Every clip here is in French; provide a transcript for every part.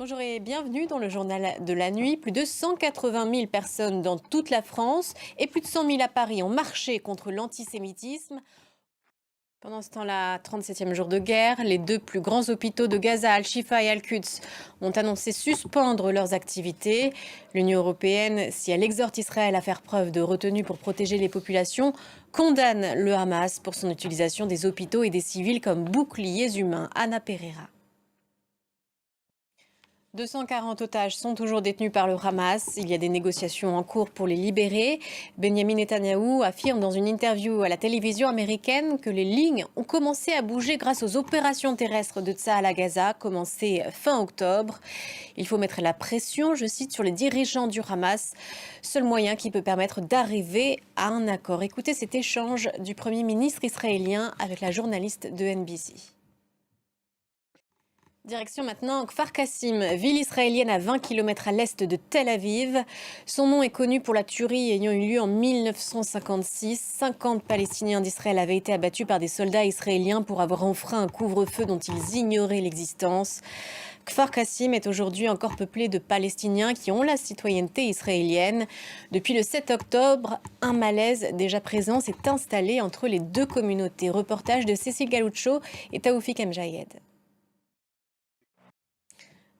Bonjour et bienvenue dans le journal de la nuit. Plus de 180 000 personnes dans toute la France et plus de 100 000 à Paris ont marché contre l'antisémitisme. Pendant ce temps-là, 37e jour de guerre, les deux plus grands hôpitaux de Gaza, Al-Shifa et Al-Quds, ont annoncé suspendre leurs activités. L'Union européenne, si elle exhorte Israël à faire preuve de retenue pour protéger les populations, condamne le Hamas pour son utilisation des hôpitaux et des civils comme boucliers humains. Anna Pereira. 240 otages sont toujours détenus par le Hamas. Il y a des négociations en cours pour les libérer. Benjamin Netanyahou affirme dans une interview à la télévision américaine que les lignes ont commencé à bouger grâce aux opérations terrestres de Tsahal à Gaza, commencées fin octobre. Il faut mettre la pression, je cite, sur les dirigeants du Hamas, seul moyen qui peut permettre d'arriver à un accord. Écoutez cet échange du Premier ministre israélien avec la journaliste de NBC. Direction maintenant Kfar Kassim, ville israélienne à 20 km à l'est de Tel Aviv. Son nom est connu pour la tuerie ayant eu lieu en 1956. 50 Palestiniens d'Israël avaient été abattus par des soldats israéliens pour avoir enfreint un couvre-feu dont ils ignoraient l'existence. Kfar Kassim est aujourd'hui encore peuplé de Palestiniens qui ont la citoyenneté israélienne. Depuis le 7 octobre, un malaise déjà présent s'est installé entre les deux communautés. Reportage de Cécile Galuccio et Taoufik Mjayed.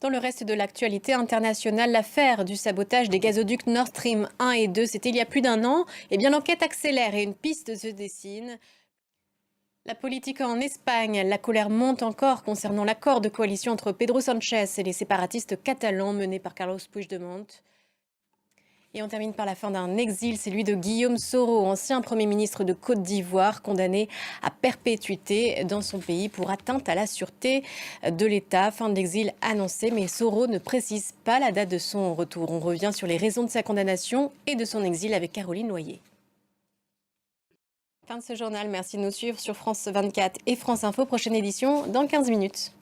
Dans le reste de l'actualité internationale, l'affaire du sabotage des gazoducs Nord Stream 1 et 2, c'était il y a plus d'un an. Eh bien, l'enquête accélère et une piste se dessine. La politique en Espagne, la colère monte encore concernant l'accord de coalition entre Pedro Sánchez et les séparatistes catalans menés par Carlos Puigdemont. Et on termine par la fin d'un exil, celui de Guillaume Soro, ancien Premier ministre de Côte d'Ivoire, condamné à perpétuité dans son pays pour atteinte à la sûreté de l'État. Fin de l'exil annoncée, mais Soro ne précise pas la date de son retour. On revient sur les raisons de sa condamnation et de son exil avec Caroline Noyer. Fin de ce journal, merci de nous suivre sur France 24 et France Info. Prochaine édition dans 15 minutes.